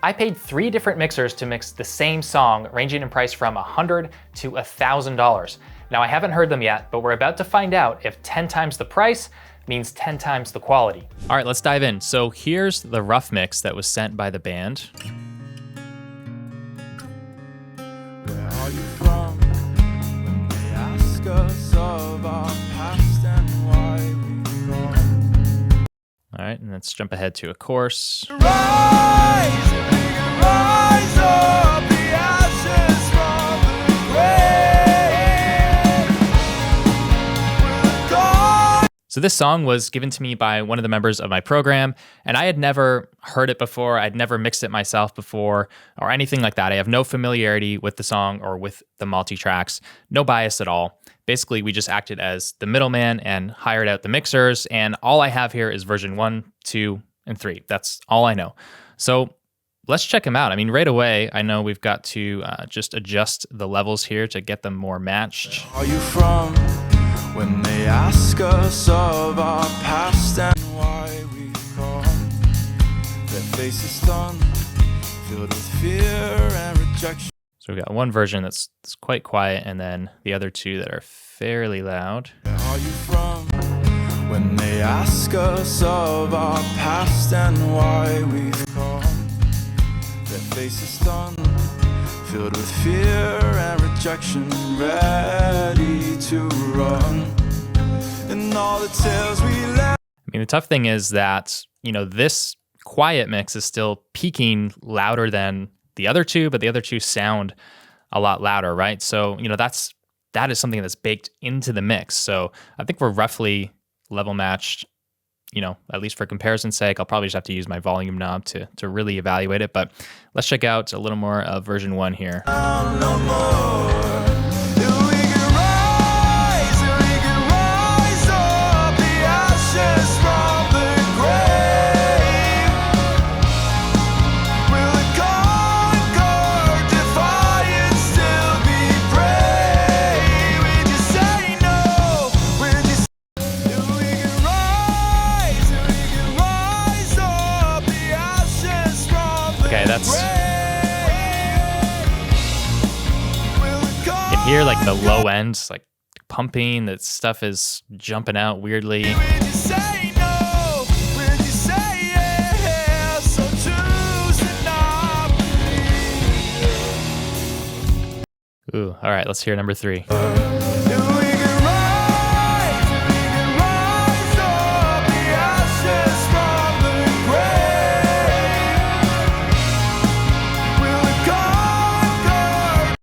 I paid 3 different mixers to mix the same song, ranging in price from $100 to $1,000. Now I haven't heard them yet, but we're about to find out if 10 times the price means 10 times the quality. All right, let's dive in. So here's the rough mix that was sent by the band. Where are you from? When they ask us of our past and why we've gone. All right, and let's jump ahead to a chorus. Rise up the ashes from the grave. So this song was given to me by one of the members of my program, and I had never heard it before. I'd never mixed it myself before or anything like that. I have no familiarity with the song or with the multi-tracks, no bias at all. Basically, we just acted as the middleman and hired out the mixers, and all I have here is version 1, 2, and 3. That's all I know. So let's check them out. I mean, right away, I know we've got to just adjust the levels here to get them more matched. Where are you from? When they ask us of our past and why we've come, their faces stunned, filled with fear and rejection. So we've got one version that's quite quiet, and then the other two that are fairly loud. Where are you from? When they ask us of our past and why we've come, their faces stunned, filled with fear and rejection, ready to run. And all the tales we left. I mean, the tough thing is that, you know, this quiet mix is still peaking louder than the other two, but the other two sound a lot louder, right? So, you know, that is something that's baked into the mix. So I think we're roughly level matched, you know, at least for comparison's sake. I'll probably just have to use my volume knob to really evaluate it, but let's check out a little more of version 1 here. No more. If we can rise up the ashes from the grave, will the conquered defiant still be brave? Would you say no? Would you say if we can rise up the ashes from the Okay, that's, grave? you can hear like the low end, like pumping, that stuff is jumping out weirdly. Would you say no? Would you say yes? So choose to not believe. Ooh, all right, let's hear number 3. If we can rise up the ashes from the grave, will the conquered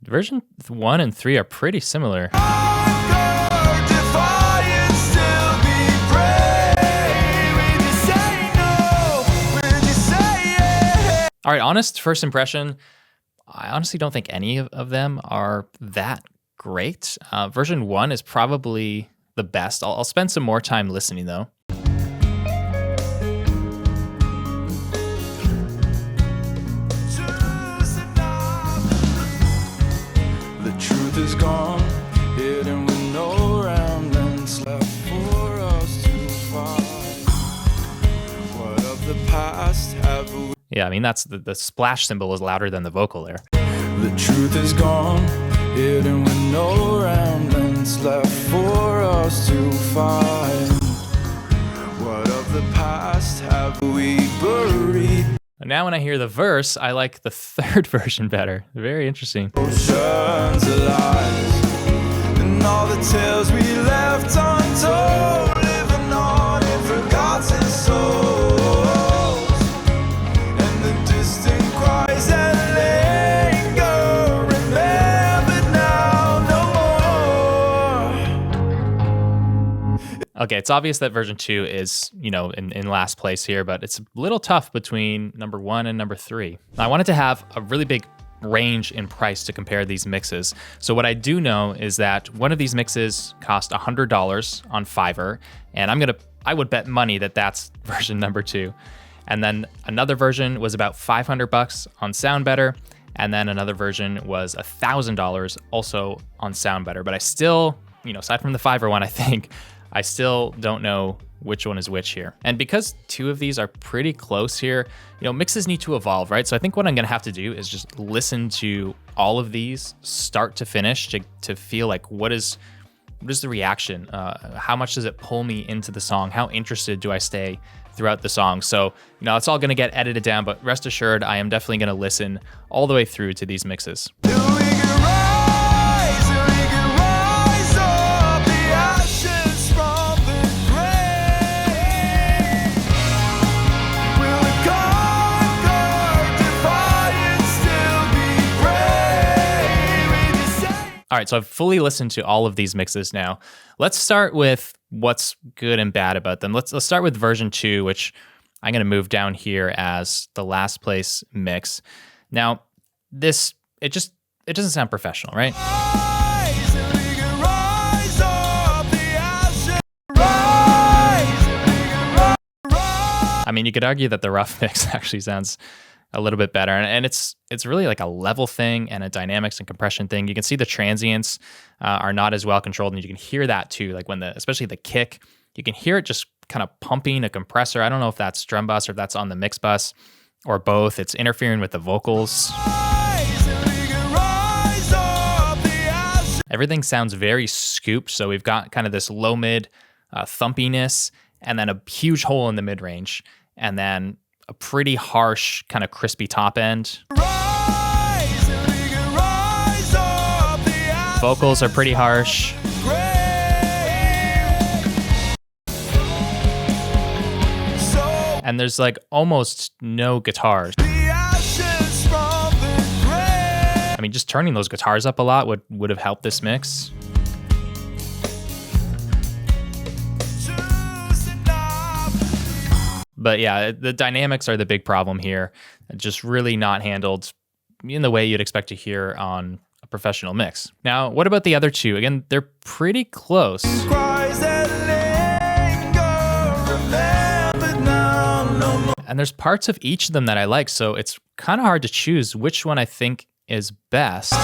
Version 1 and 3 are pretty similar. defiant still be brave? Would you say no? Would you say yes? All right, honest first impression, I honestly don't think any of them are that great. Version 1 is probably the best. I'll spend some more time listening though. The truth is gone, hidden with no remnants left for us to find. What of the past have we? Yeah, I mean, that's the splash cymbal is louder than the vocal there. The truth is gone, hidden with no remnants left for us to find. What of the past have we buried? Now when I hear the verse, I like the third version better. Very interesting. Oceans alive, and all the tales we left untold, living on in forgotten souls, and the distant cries that linger, remembered now no more. Okay, it's obvious that version 2 is, you know, in last place here, but it's a little tough between number 1 and number 3. I wanted to have a really big range in price to compare these mixes. So what I do know is that one of these mixes cost $100 on Fiverr, and I would bet money that that's version number 2. And then another version was about $500 on SoundBetter, and then another version was $1,000 also on SoundBetter. But I still, you know, aside from the Fiverr one, I think I still don't know which one is which here. And because two of these are pretty close here, you know, mixes need to evolve, right? So I think what I'm gonna have to do is just listen to all of these start to finish to feel like what is the reaction? How much does it pull me into the song? How interested do I stay throughout the song? So, you know, it's all gonna get edited down, but rest assured, I am definitely gonna listen all the way through to these mixes. All right, so I've fully listened to all of these mixes now. Let's start with what's good and bad about them. Let's start with version 2, which I'm going to move down here as the last place mix. Now, it doesn't sound professional, right? I mean, you could argue that the rough mix actually sounds a little bit better, and it's really like a level thing and a dynamics and compression thing. You can see the transients are not as well controlled, and you can hear that too. Like especially the kick, you can hear it just kind of pumping a compressor. I don't know if that's drum bus or if that's on the mix bus or both. It's interfering with the vocals. Everything sounds very scooped, so we've got kind of this low mid thumpiness, and then a huge hole in the mid range, and then a pretty harsh kind of crispy top end. Vocals are pretty harsh. And there's like almost no guitars. I mean, just turning those guitars up a lot would have helped this mix. But yeah, the dynamics are the big problem here. Just really not handled in the way you'd expect to hear on a professional mix. Now, what about the other two? Again, they're pretty close. And there's parts of each of them that I like, so it's kind of hard to choose which one I think is best. Like,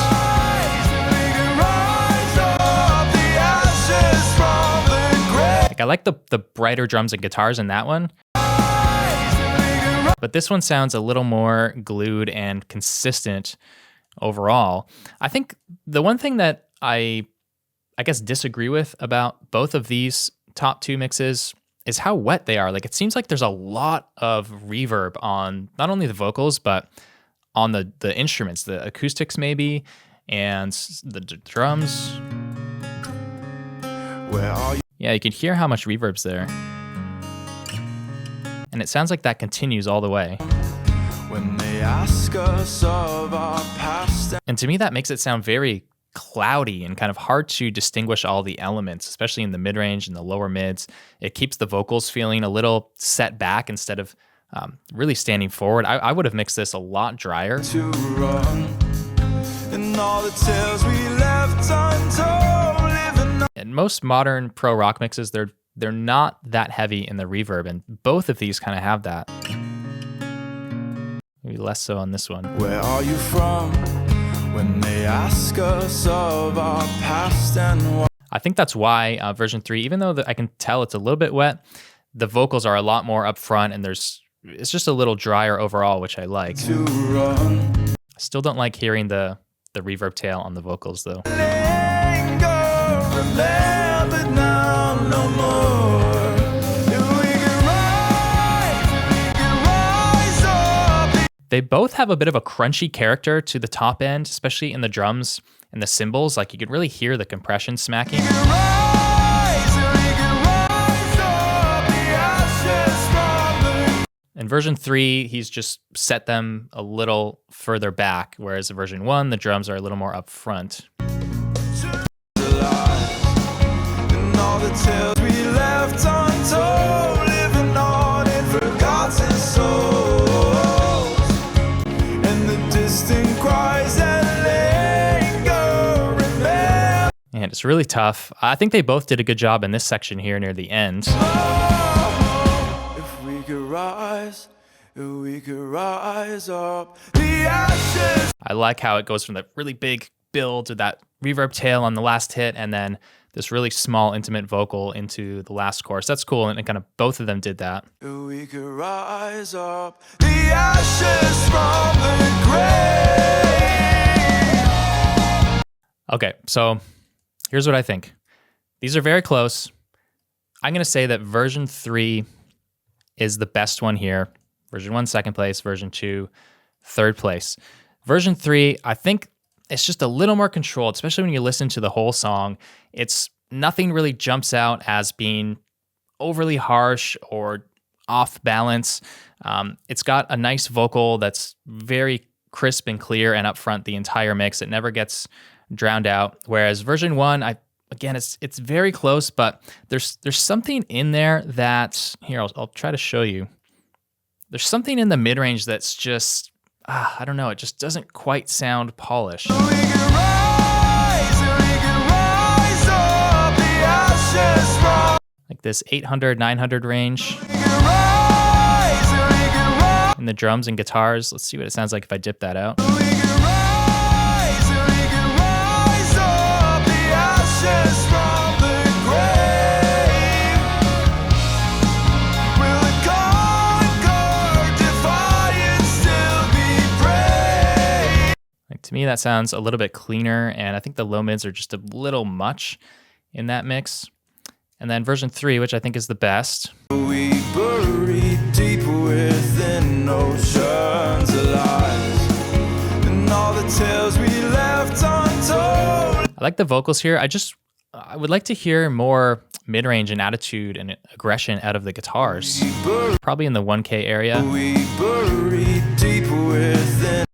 I like the brighter drums and guitars in that one. But this one sounds a little more glued and consistent overall. I think the one thing that I guess disagree with about both of these top two mixes is how wet they are. Like, it seems like there's a lot of reverb on not only the vocals, but on the instruments, the acoustics maybe, and the drums. Where are you? Yeah, you can hear how much reverb's there. And it sounds like that continues all the way. When they ask us of our past. And to me, that makes it sound very cloudy and kind of hard to distinguish all the elements, especially in the mid-range and the lower mids. It keeps the vocals feeling a little set back instead of really standing forward. I would have mixed this a lot drier. To run, and all the tales we left untold, living. And most modern pro rock mixes, they're not that heavy in the reverb, and both of these kind of have that. Maybe less so on this one. Where are you from? When they ask us of our past and what. I think that's why version 3, even though I can tell it's a little bit wet, the vocals are a lot more up front, and it's just a little drier overall, which I like. To run. I still don't like hearing the reverb tail on the vocals though. They both have a bit of a crunchy character to the top end, especially in the drums and the cymbals. Like, you can really hear the compression smacking. In version 3, he's just set them a little further back, whereas in version 1, the drums are a little more up front. And it's really tough. I think they both did a good job in this section here near the end. If we could rise up the ashes. I like how it goes from the really big build to that reverb tail on the last hit, and then this really small, intimate vocal into the last chorus. That's cool, and kind of both of them did that. We could rise up the ashes from the grave. Okay, so here's what I think. These are very close. I'm going to say that version 3 is the best one here. Version 1, second place. Version 2, third place. Version 3, I think it's just a little more controlled, especially when you listen to the whole song. Nothing really jumps out as being overly harsh or off balance. It's got a nice vocal that's very crisp and clear and upfront the entire mix. It never gets drowned out. Whereas version 1, it's very close, but there's something in there that, here, I'll try to show you. There's something in the mid-range that's just, I don't know, it just doesn't quite sound polished. Like this 800, 900 range. In the drums and guitars. Let's see what it sounds like if I dip that out. To me, that sounds a little bit cleaner, and I think the low mids are just a little much in that mix. And then version 3, which I think is the best. We buried deep within oceans of lies, and all the tales we left untold. I like the vocals here. I would like to hear more mid-range and attitude and aggression out of the guitars. Probably in the 1K area. We buried deep within.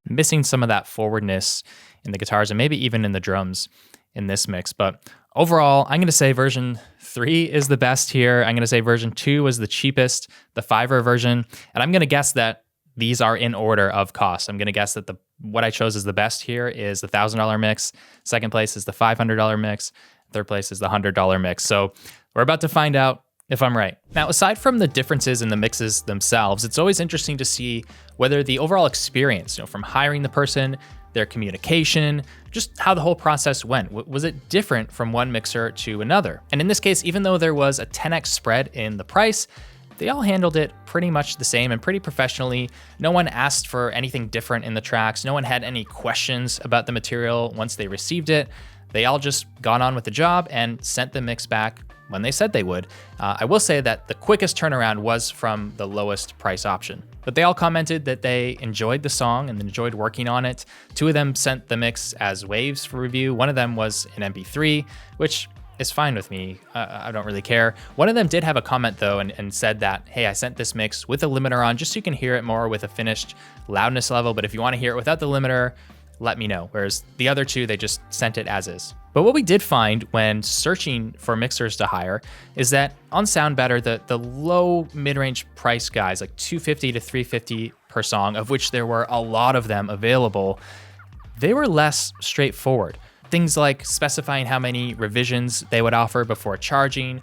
Missing some of that forwardness in the guitars and maybe even in the drums in this mix. But overall, I'm going to say version 3 is the best here. I'm going to say version 2 was the cheapest, the $5 version. And I'm going to guess that these are in order of cost. I'm going to guess that what I chose as the best here is the $1,000 mix. Second place is the $500 mix. Third place is the $100 mix. So we're about to find out if I'm right. Now, aside from the differences in the mixes themselves, it's always interesting to see whether the overall experience, from hiring the person, their communication, just how the whole process went. Was it different from one mixer to another? And in this case, even though there was a 10x spread in the price, they all handled it pretty much the same and pretty professionally. No one asked for anything different in the tracks. No one had any questions about the material once they received it. They all just got on with the job and sent the mix back when they said they would. I will say that the quickest turnaround was from the lowest price option. But they all commented that they enjoyed the song and enjoyed working on it. 2 of them sent the mix as waves for review. One of them was an MP3, which is fine with me. I don't really care. One of them did have a comment though and said that, hey, I sent this mix with a limiter on just so you can hear it more with a finished loudness level. But if you want to hear it without the limiter, let me know. Whereas the other 2, they just sent it as is. But what we did find when searching for mixers to hire is that on SoundBetter, the low mid-range price guys, like $250 to $350 per song, of which there were a lot of them available, they were less straightforward. Things like specifying how many revisions they would offer before charging.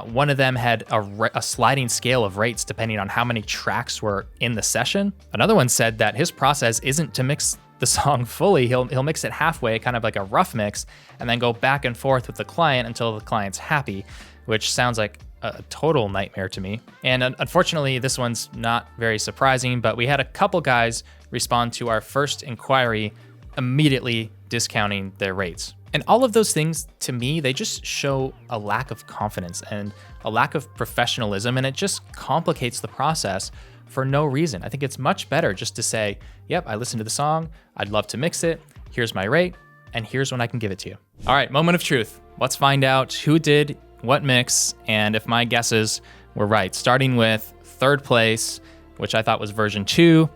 One of them had a sliding scale of rates depending on how many tracks were in the session. Another one said that his process isn't to mix the song fully. He'll mix it halfway, kind of like a rough mix, and then go back and forth with the client until the client's happy, which sounds like a total nightmare to me. And unfortunately, this one's not very surprising, but we had a couple guys respond to our first inquiry immediately discounting their rates. And all of those things, to me, they just show a lack of confidence and a lack of professionalism, and it just complicates the process for no reason. I think it's much better just to say, yep, I listened to the song, I'd love to mix it, here's my rate, and here's when I can give it to you. All right, moment of truth. Let's find out who did what mix and if my guesses were right. Starting with third place, which I thought was version 2.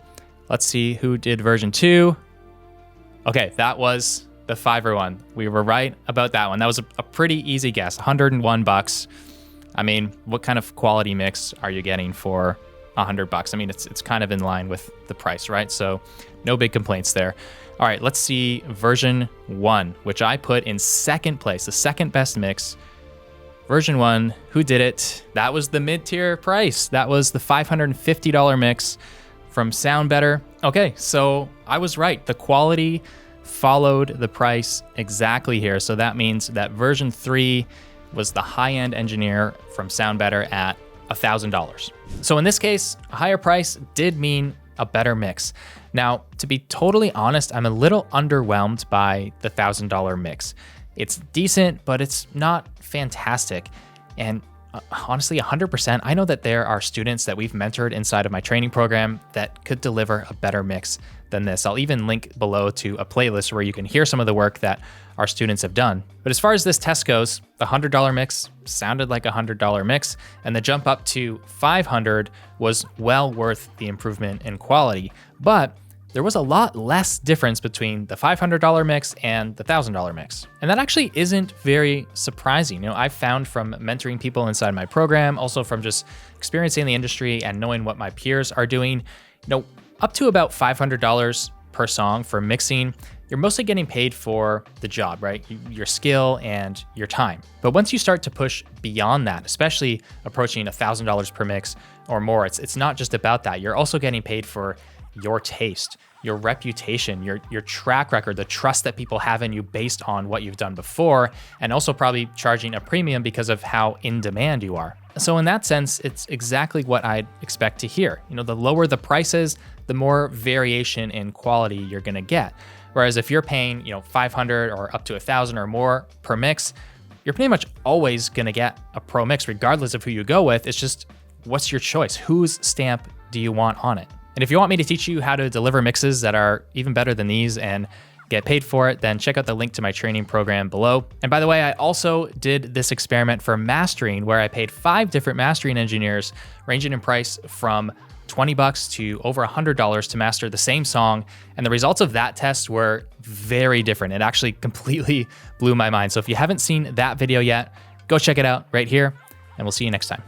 Let's see who did version 2. Okay, that was the $5 one. We were right about that one. That was a pretty easy guess, $101. I mean, what kind of quality mix are you getting for $100? I mean, it's kind of in line with the price, right? So no big complaints there. All right, let's see version 1, which I put in second place, the second best mix. Version 1, who did it? That was the mid-tier price. That was the $550 mix from Sound Better. Okay, so I was right. The quality followed the price exactly here. So that means that version 3 was the high-end engineer from Sound Better at $1,000. So in this case, a higher price did mean a better mix. Now, to be totally honest, I'm a little underwhelmed by the $1,000 mix. It's decent, but it's not fantastic. And honestly, 100%, I know that there are students that we've mentored inside of my training program that could deliver a better mix than this. I'll even link below to a playlist where you can hear some of the work that our students have done. But as far as this test goes, the $100 mix sounded like a $100 mix, and the jump up to $500 was well worth the improvement in quality. But there was a lot less difference between the $500 mix and the $1,000 mix. And that actually isn't very surprising. I've found from mentoring people inside my program, also from just experiencing the industry and knowing what my peers are doing, up to about $500 per song for mixing, you're mostly getting paid for the job, right? Your skill and your time. But once you start to push beyond that, especially approaching $1,000 per mix or more, it's not just about that. You're also getting paid for your taste, your reputation, your track record, the trust that people have in you based on what you've done before, and also probably charging a premium because of how in demand you are. So in that sense, it's exactly what I'd expect to hear. The lower the prices, the more variation in quality you're gonna get. Whereas if you're paying, $500 or up to $1,000 or more per mix, you're pretty much always gonna get a pro mix regardless of who you go with. It's just, what's your choice? Whose stamp do you want on it? And if you want me to teach you how to deliver mixes that are even better than these and get paid for it, then check out the link to my training program below. And by the way, I also did this experiment for mastering where I paid 5 different mastering engineers ranging in price from $20 to over $100 to master the same song. And the results of that test were very different. It actually completely blew my mind. So if you haven't seen that video yet, go check it out right here, and we'll see you next time.